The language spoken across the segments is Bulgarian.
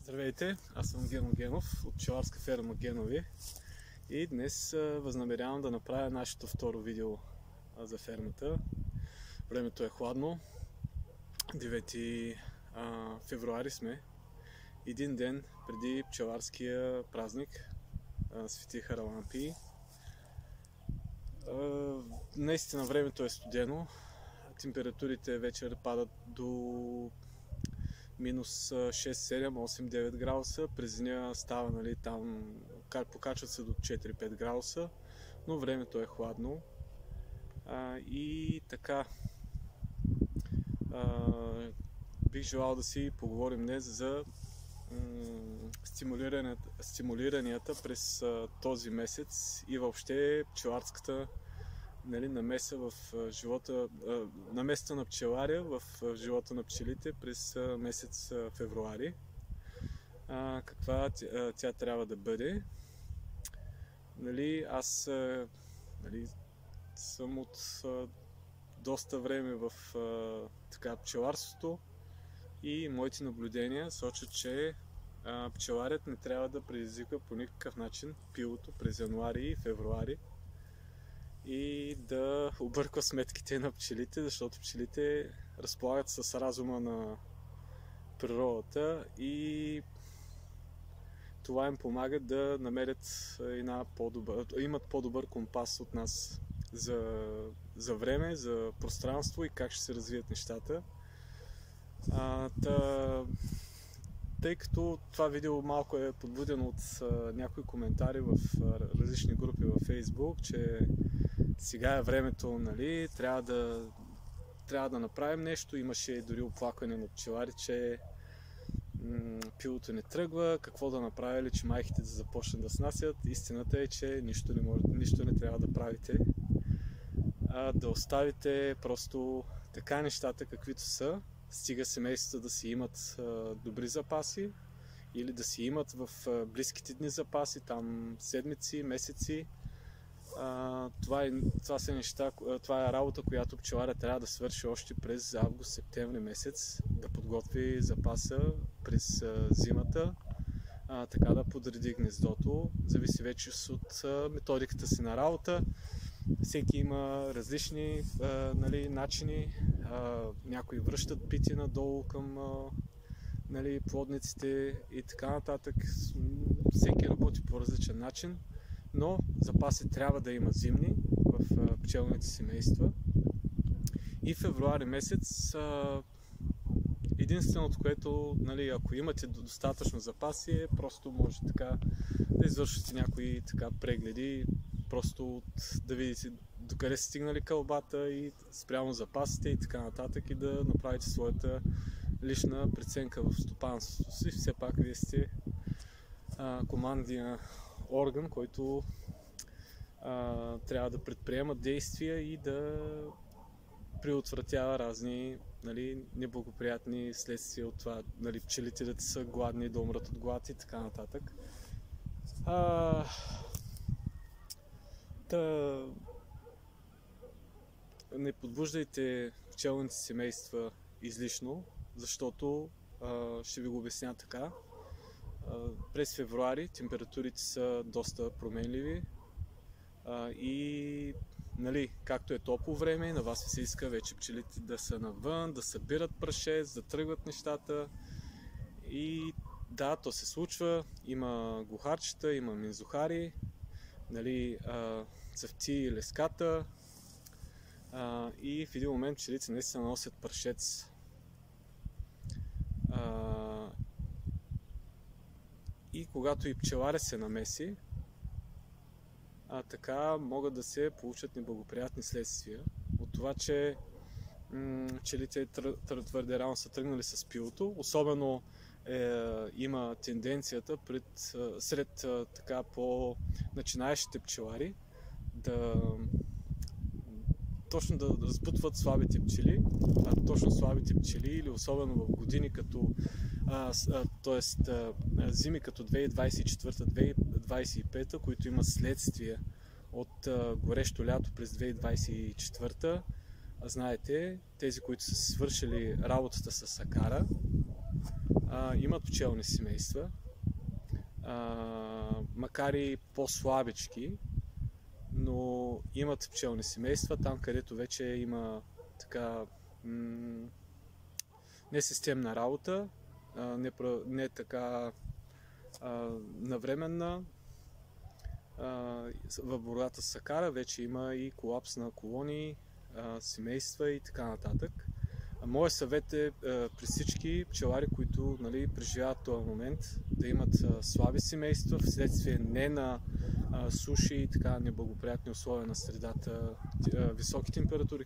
Здравейте, аз съм Гено Генов от пчеларска ферма Генови и днес възнамерявам да направя нашето второ видео за фермата. Времето е хладно, 9 февруари сме, един ден преди пчеларския празник Свети Харалампий. Наистина времето е студено, температурите вечер падат до минус 6, 7, 8, 9 градуса. През деня става, там покачват се до 4-5 градуса, но времето е хладно. И така, бих желал да си поговорим днес за стимулиранията през този месец и въобще пчеларската намеса в живота, наместа на пчеларя в живота на пчелите през месец февруари. Каква тя трябва да бъде? Аз съм от доста време в пчеларството и моите наблюдения сочат, че пчеларят не трябва да предизвиква по никакъв начин пилото през януари и февруари и да обърква сметките на пчелите, защото пчелите разполагат с разума на природата и това им помага да намерят имат по-добър компас от нас за време, за пространство и как ще се развият нещата. Тъй като това видео малко е подбудено от някои коментари в различни групи във Facebook, че сега е времето, трябва да направим нещо. Имаше дори оплакване на пчелари, че пилото не тръгва, какво да направили, че майките да започнат да снасят. Истината е, че нищо не трябва да правите, да оставите просто така нещата каквито са. Стига семействата да си имат добри запаси или да си имат в близките дни запаси, там седмици, месеци. Това е работа, която пчеларя трябва да свърши още през август-септември месец, да подготви запаса през зимата, така да подреди гнездото. Зависи вече от методиката си на работа. Всеки има различни начини. Някои връщат пити надолу към плодниците и така нататък. Всеки работи по различен начин, но запаси трябва да има зимни в пчелните семейства. И февруари месец единственото, което, ако имате достатъчно запаси, просто може така да извършите някои прегледи, просто да видите докъде са стигнали кълбата и спрямо запасите и така нататък, и да направите своята лична преценка в стопанството си. Все пак вие сте командния орган, който трябва да предприема действия и да предотвратява разни неблагоприятни следствия от това, пчелите да са гладни, да умрат от глад и така нататък. Не подбуждайте пчелните семейства излишно, защото ще ви го обясня така. През февруари температурите са доста променливи и както е топло време, на вас ви се иска вече пчелите да са навън, да събират прашец, да тръгват нещата. И да, то се случва, има глухарчета, има минзухари, цъфти и леската, и в един момент пчелите наистина носят прашец. И когато и пчеларя се намеси, така могат да се получат неблагоприятни следствия от това, че пчелите твърде рано са тръгнали с пилото. Особено има тенденцията сред по-начинаещите пчелари точно да разбутват слабите пчели, точно слабите пчели, или особено в години зими като 2024-2025, които имат следствие от горещо лято през 2024. Знаете, тези, които са свършили работата с акара, имат пчелни семейства, макар и по-слабички, но имат пчелни семейства там, където вече има така несистемна работа, не така навременна. В бората с сакара вече има и колапс на колонии, семейства и така нататък. Моят съвет е при всички пчелари, които преживяват този момент, да имат слаби семейства вследствие не на суши и така неблагоприятни условия на средата, високи температури.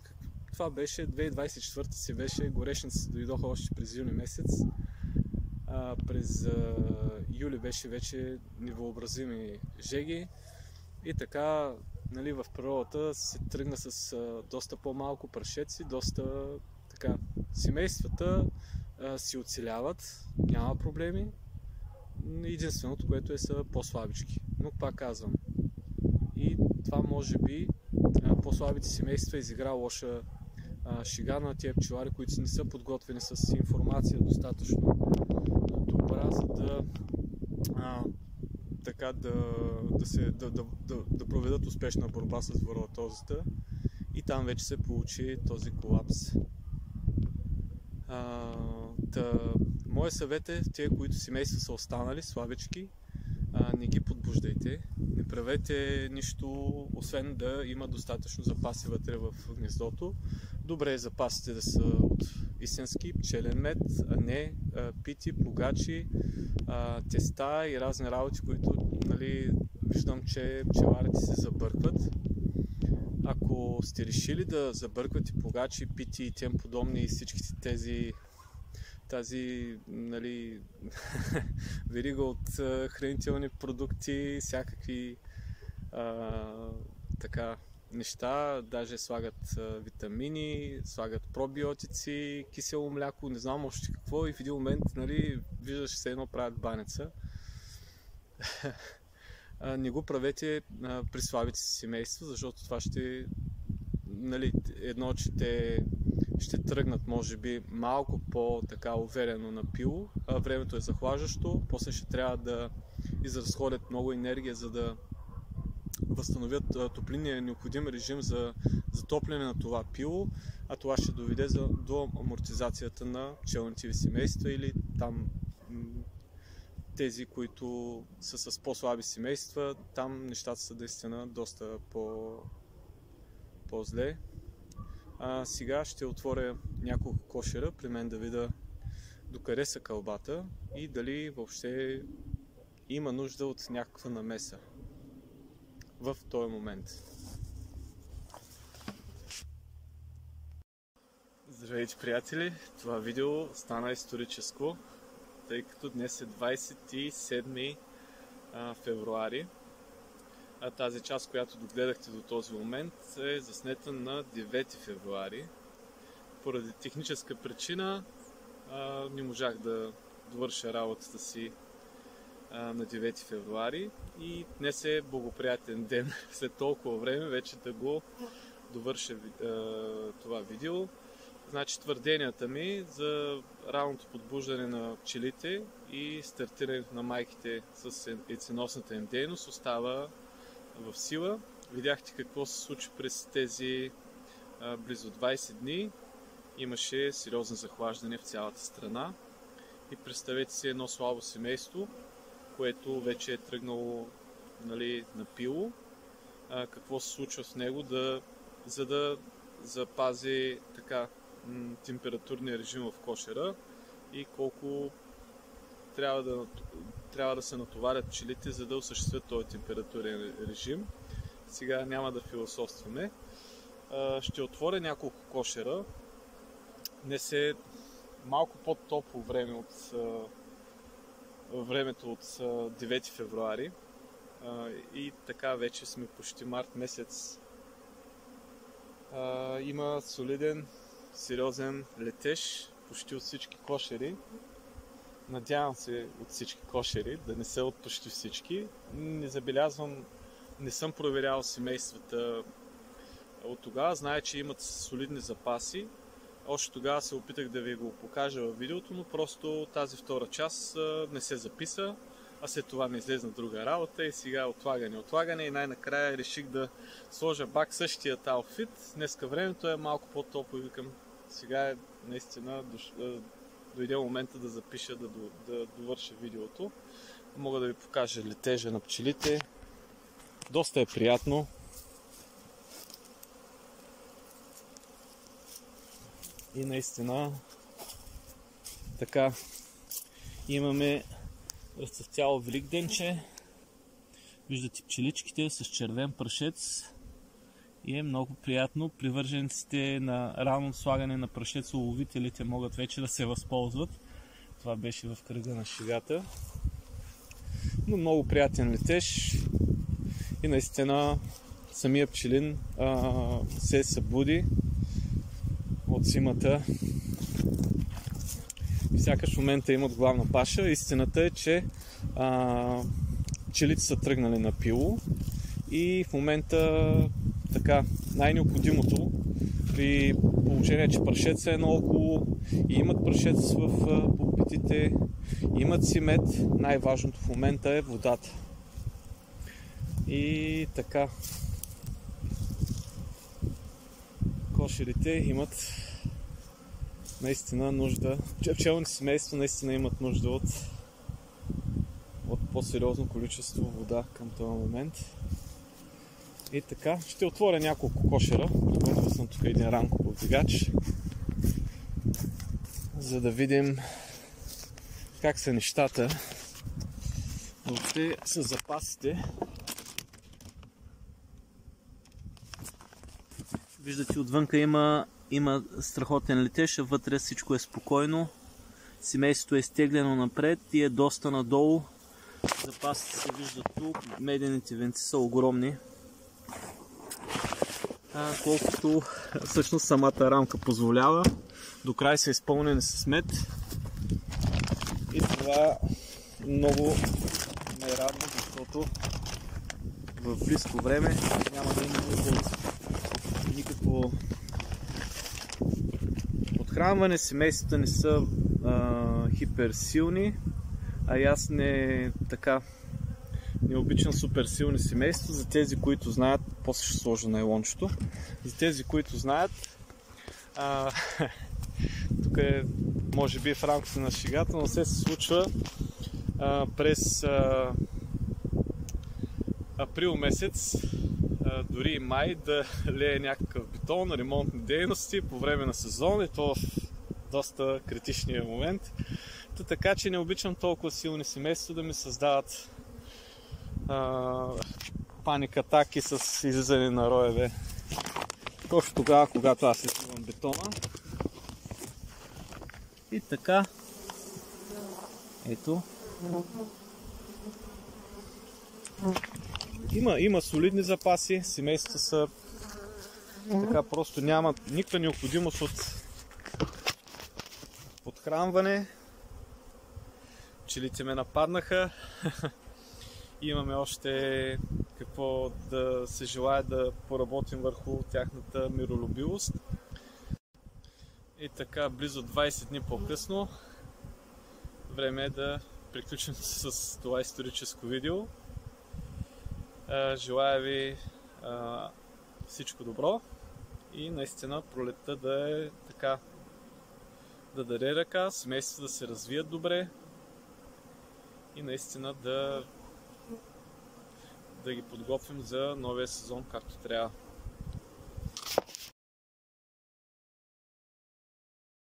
Това беше 2024 си беше, горешниците дойдоха още през юни месец. През юли беше вече невъобразими жеги и така в природата се тръгна с доста по-малко прашеци, доста така. Семействата си оцеляват, няма проблеми. Единственото, което са по-слабички. Но пак казвам, и това може би по-слабите семейства изигра лоша шега на тия пчелари, които не са подготвени с информация достатъчно добра, за да проведат успешна борба с вароатозата, и там вече се получи този колапс. Моят съвет е тези, които семейства са останали слабички, не ги подбуждайте, не правете нищо, освен да има достатъчно запаси вътре в гнездото. Добре е запасите да са от истински пчелен мед, а не пити, погачи, теста и разни работи, които виждам, че пчеларите се забъркват. Ако сте решили да забърквате погачи, пити и тем подобни и всичките тази верига от хранителни продукти, всякакви неща, даже слагат витамини, слагат пробиотици, кисело мляко, не знам още какво, и в един момент виждаш се едно правят банеца. Не го правете при слабите си семейства, защото това ще едно, че те ще тръгнат може би малко по-така уверено на пило, времето е захлаждащо, после ще трябва да изразходят много енергия, за да възстановят топлинния необходим режим за затопляне на това пило, а това ще доведе до амортизацията на пчелните ви семейства или там тези, които са с по-слаби семейства, там нещата са наистина доста по-зле. Сега ще отворя няколко кошера при мен да видя докъде са кълбата и дали въобще има нужда от някаква намеса в този момент. Здравейте, приятели! Това видео стана историческо, тъй като днес е 27 февруари. Тази част, която догледахте до този момент, е заснета на 9 февруари. Поради техническа причина не можах да довърша работата си на 9 февруари и днес е благоприятен ден след толкова време вече да го довърша това видео. Значи твърденията ми за ранното подбуждане на пчелите и стартирането на майките с яйценосната им дейност остава в сила. Видяхте какво се случи през тези близо 20 дни. Имаше сериозно захлаждане в цялата страна. И представете си едно слабо семейство, което вече е тръгнало на пило. Какво се случва с него, за да запази температурния режим в кошера и колко трябва да се натоварят пчелите, за да осъществят този температурен режим. Сега няма да философстваме. Ще отворя няколко кошера. Днес е малко по-топло време от времето от 9 февруари и така вече сме почти март месец. Има солиден, сериозен летеж почти от всички кошери. Надявам се от всички кошери, да не са от почти всички. Не забелязвам, не съм проверял семействата от тогава. Зная, че имат солидни запаси, Още тогава се опитах да ви го покажа във видеото, но просто тази втора част не се записа, а след това не излезна друга работа и сега отлагане и най-накрая реших да сложа пак същият аутфит. Днеска времето е малко по-топло и викам, сега е наистина дойде момента да запиша, да довърша видеото. Мога да ви покажа летежа на пчелите. Доста е приятно. И наистина така имаме разцъфтяло великденче. Виждате пчеличките с червен прашец и е много приятно. Привържениците на рано слагане на прашец, уловителите могат вече да се възползват. Това беше в кръга на шегата. Но много приятен летеж и наистина самия пчелин се събуди от зимата. Сякаш в момента имат главна паша. Истината е, че пчелите са тръгнали на пило и в момента така най-необходимото при положение, че прашец е наоколо и имат прашец в пулпитите, имат си мед, най-важното в момента е водата. И така кошерите имат наистина нужда, пчелните семейства наистина имат нужда от по-сериозно количество вода към този момент. И така, ще отворя няколко кошера. Приготвил съм тук един ранков повдигач, за да видим как са нещата въобще с запасите. Виждате, отвънка има страхотен летеж, а вътре всичко е спокойно. Семейството е изтеглено напред и е доста надолу. Запасите се виждат тук, медените венци са огромни. Колкото всъщност самата рамка позволява. До край са изпълнени с мед. И това много ме радва, защото в близко време няма да има никакво подхранване. Семействата не са хиперсилни, а и аз не обичам супер силни семейства. За тези, които знаят, после ще сложа найлончето. За тези, които знаят, тук е може би в рамките на шегата, но се случва през април месец, дори и май, да лее някакъв бетон, ремонтни дейности по време на сезон и то в доста критичния момент. Така че не обичам толкова силни семейства да ми създават паник-атаки с излизане на роеве. Точно тогава, когато аз изливам бетона. И така, ето. Има солидни запаси, семейства са така, просто нямат никаква необходимост от подхранване. Пчелите ме нападнаха. Имаме още какво да се желая да поработим върху тяхната миролюбивост. И така, близо 20 дни по-късно, време е да приключим с това историческо видео. Желая ви всичко добро и наистина пролетта да е така, да даде ръка, семействата да се развият добре и наистина да ги подготвим за новия сезон както трябва.